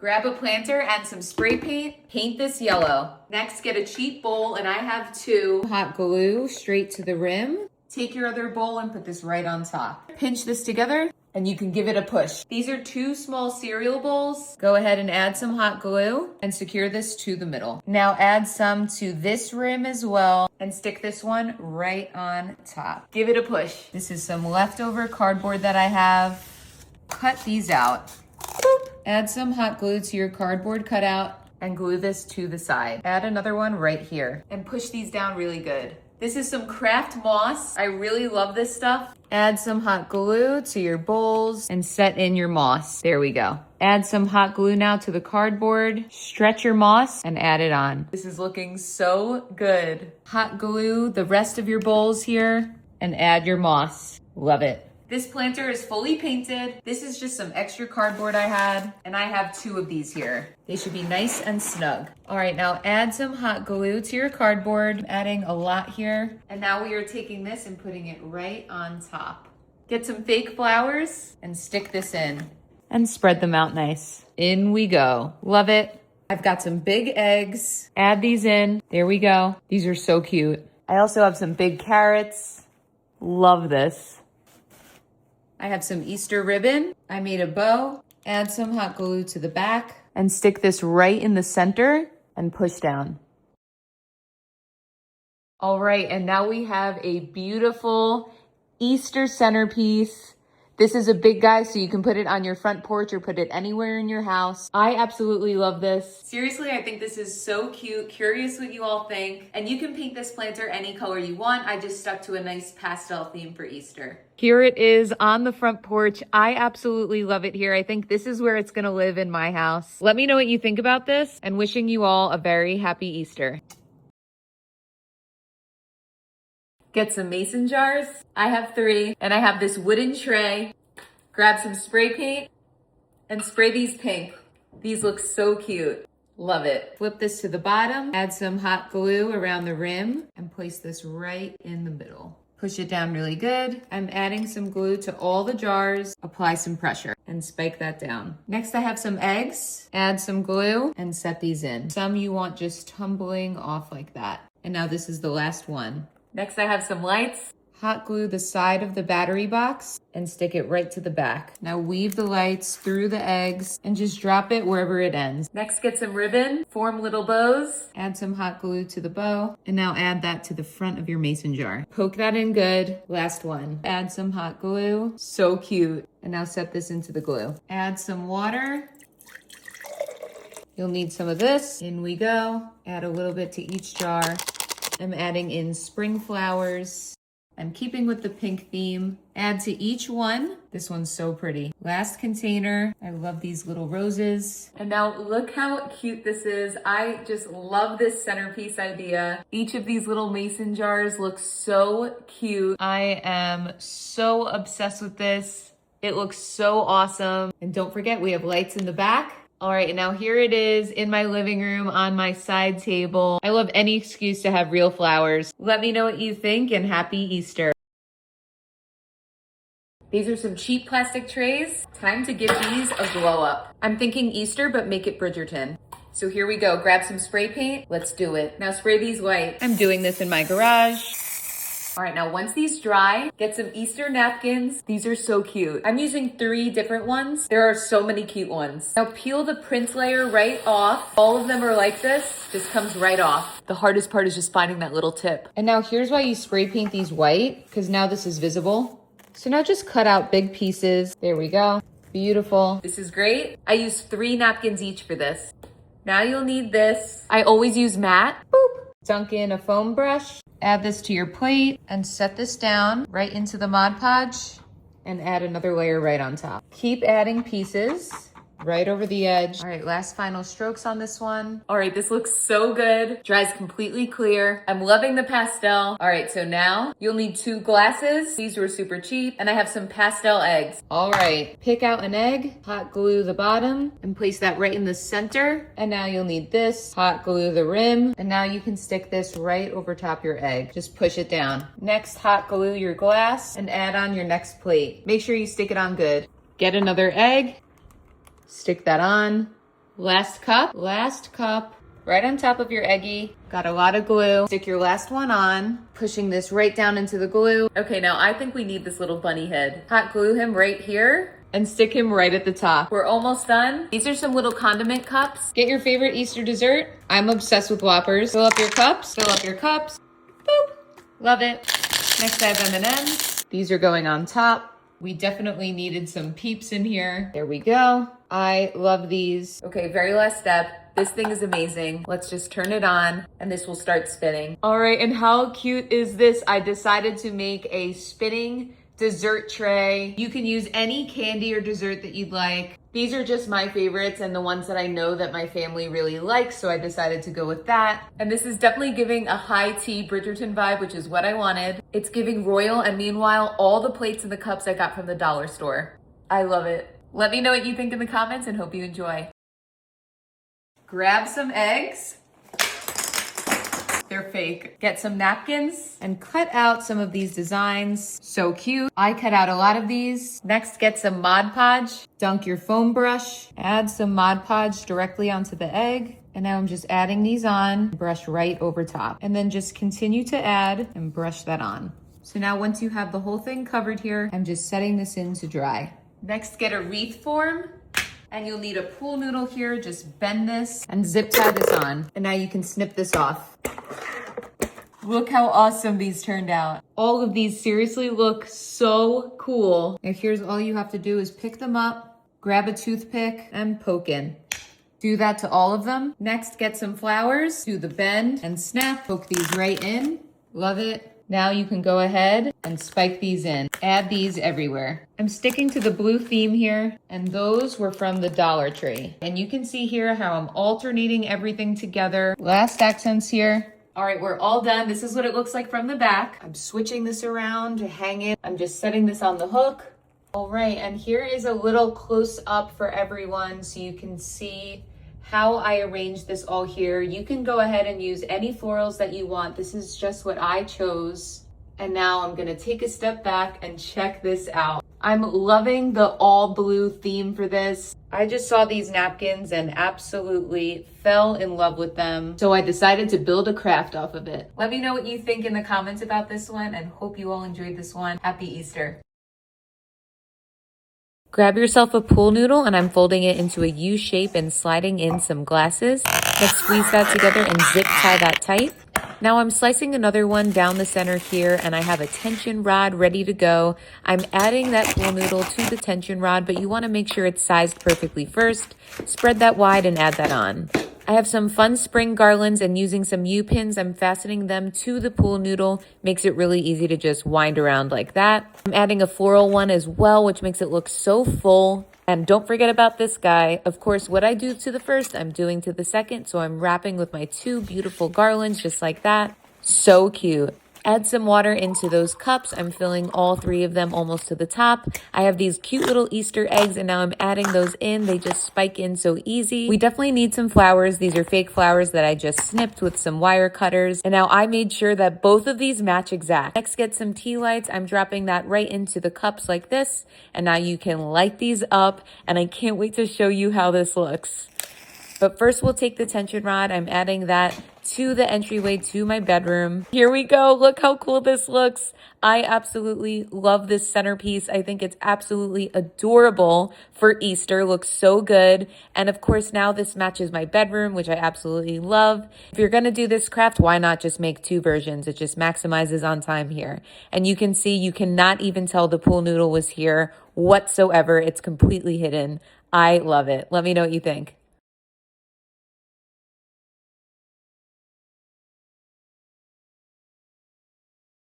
Grab a planter and some spray paint. Paint this yellow. Next, get a cheap bowl, and I have 2. Hot glue straight to the rim. Take your other bowl and put this right on top. Pinch this together, and you can give it a push. These are 2 small cereal bowls. Go ahead and add some hot glue and secure this to the middle. Now add some to this rim as well and stick this one right on top. Give it a push. This is some leftover cardboard that I have. Cut these out. Boop. Add some hot glue to your cardboard cutout and glue this to the side. Add another one right here and push these down really good. This is some craft moss. I really love this stuff. Add some hot glue to your bowls and set in your moss. There we go. Add some hot glue now to the cardboard. Stretch your moss and add it on. This is looking so good. Hot glue the rest of your bowls here and add your moss. Love it. This planter is fully painted. This is just some extra cardboard I had, and I have 2 of these here. They should be nice and snug. All right, now add some hot glue to your cardboard. I'm adding a lot here. And now we are taking this and putting it right on top. Get some fake flowers and stick this in and spread them out nice. In we go. Love it. I've got some big eggs. Add these in. There we go. These are so cute. I also have some big carrots. Love this. I have some Easter ribbon. I made a bow. Add some hot glue to the back and stick this right in the center and push down. All right, and now we have a beautiful Easter centerpiece. This is a big guy, so you can put it on your front porch or put it anywhere in your house. I absolutely love this. Seriously, I think this is so cute. Curious what you all think. And you can paint this planter any color you want. I just stuck to a nice pastel theme for Easter. Here it is on the front porch. I absolutely love it here. I think this is where it's gonna live in my house. Let me know what you think about this, and wishing you all a very happy Easter. Get some mason jars. I have 3, and I have this wooden tray. Grab some spray paint and spray these pink. These look so cute. Love it. Flip this to the bottom, add some hot glue around the rim, and place this right in the middle. Push it down really good. I'm adding some glue to all the jars. Apply some pressure and spike that down. Next, I have some eggs. Add some glue and set these in. Some you want just tumbling off like that. And now this is the last one. Next, I have some lights. Hot glue the side of the battery box and stick it right to the back. Now weave the lights through the eggs and just drop it wherever it ends. Next, get some ribbon, form little bows, add some hot glue to the bow, and now add that to the front of your mason jar. Poke that in good. Last one. Add some hot glue. So cute. And now set this into the glue. Add some water. You'll need some of this. In we go. Add a little bit to each jar. I'm adding in spring flowers. I'm keeping with the pink theme. Add to each one. This one's so pretty. Last container. I love these little roses. And now look how cute this is. I just love this centerpiece idea. Each of these little mason jars looks so cute. I am so obsessed with this. It looks so awesome. And don't forget, we have lights in the back. All right, and now here it is in my living room on my side table. I love any excuse to have real flowers. Let me know what you think, and happy Easter. These are some cheap plastic trays. Time to give these a glow up. I'm thinking Easter, but make it Bridgerton. So here we go. Grab some spray paint. Let's do it. Now spray these white. I'm doing this in my garage. All right, now once these dry, get some Easter napkins. These are so cute. I'm using 3 different ones. There are so many cute ones. Now peel the print layer right off. All of them are like this, just comes right off. The hardest part is just finding that little tip. And now here's why you spray paint these white, because now this is visible. So now just cut out big pieces. There we go. Beautiful. This is great. I used 3 napkins each for this. Now you'll need this. I always use matte. Boop. Dunk in a foam brush. Add this to your plate and set this down right into the Mod Podge and add another layer right on top. Keep adding pieces right over the edge. All right, last final strokes on this one. All right, this looks so good. Dries completely clear. I'm loving the pastel. All right, so now you'll need 2 glasses. These were super cheap. And I have some pastel eggs. All right, pick out an egg, hot glue the bottom, and place that right in the center. And now you'll need this, hot glue the rim. And now you can stick this right over top your egg. Just push it down. Next, hot glue your glass and add on your next plate. Make sure you stick it on good. Get another egg. Stick that on, Last cup, right on top of your eggie. Got a lot of glue. Stick your last one on, pushing this right down into the glue. Okay, now I think we need this little bunny head. Hot glue him right here and stick him right at the top. We're almost done. These are some little condiment cups. Get your favorite Easter dessert. I'm obsessed with Whoppers. Fill up your cups, Boop. Love it. Next I have M&Ms. These are going on top. We definitely needed some peeps in here. There we go. I love these. Okay, very last step. This thing is amazing. Let's just turn it on and this will start spinning. All right, and how cute is this? I decided to make a spinning dessert tray. You can use any candy or dessert that you'd like. These are just my favorites and the ones that I know that my family really likes, so I decided to go with that. And this is definitely giving a high tea Bridgerton vibe, which is what I wanted. It's giving royal, and meanwhile, all the plates and the cups I got from the dollar store. I love it. Let me know what you think in the comments and hope you enjoy. Grab some eggs. They're fake. Get some napkins and cut out some of these designs. So cute. I cut out a lot of these. Next, get some Mod Podge. Dunk your foam brush. Add some Mod Podge directly onto the egg. And now I'm just adding these on. Brush right over top. And then just continue to add and brush that on. So now once you have the whole thing covered here, I'm just setting this in to dry. Next, get a wreath form. And you'll need a pool noodle here. Just bend this and zip tie this on. And now you can snip this off. Look how awesome these turned out. All of these seriously look so cool. And here's all you have to do is pick them up, grab a toothpick, and poke in. Do that to all of them. Next, get some flowers, do the bend and snap, poke these right in. Love it. Now you can go ahead and spike these in. Add these everywhere. I'm sticking to the blue theme here, and those were from the Dollar Tree. And you can see here how I'm alternating everything together. Last accents here. All right, we're all done. This is what it looks like from the back. I'm switching this around to hang it. I'm just setting this on the hook. All right, and here is a little close up for everyone so you can see how I arranged this all here. You can go ahead and use any florals that you want. This is just what I chose. And now I'm gonna take a step back and check this out. I'm loving the all blue theme for this. I just saw these napkins and absolutely fell in love with them. So I decided to build a craft off of it. Let me know what you think in the comments about this one and hope you all enjoyed this one. Happy Easter. Grab yourself a pool noodle, and I'm folding it into a U shape and sliding in some glasses. Let's squeeze that together and zip tie that tight. Now I'm slicing another one down the center here, and I have a tension rod ready to go. I'm adding that pool noodle to the tension rod, but you want to make sure it's sized perfectly first. Spread that wide and add that on. I have some fun spring garlands, and using some U-pins, I'm fastening them to the pool noodle. Makes it really easy to just wind around like that. I'm adding a floral one as well, which makes it look so full. And don't forget about this guy. Of course, what I do to the first, I'm doing to the second. So I'm wrapping with my two beautiful garlands just like that. So cute. Add some water into those cups. I'm filling all three of them almost to the top. I have these cute little Easter eggs, and now I'm adding those in. They just spike in so easy. We definitely need some flowers. These are fake flowers that I just snipped with some wire cutters. And now I made sure that both of these match exact. Next, get some tea lights. I'm dropping that right into the cups like this. And now you can light these up, and I can't wait to show you how this looks. But first, we'll take the tension rod. I'm adding that to the entryway to my bedroom. Here we go. Look how cool this looks. I absolutely love this centerpiece. I think it's absolutely adorable for Easter. Looks so good. And of course, now this matches my bedroom, which I absolutely love. If you're going to do this craft, why not just make two versions? It just maximizes on time here. And you can see you cannot even tell the pool noodle was here whatsoever. It's completely hidden. I love it. Let me know what you think.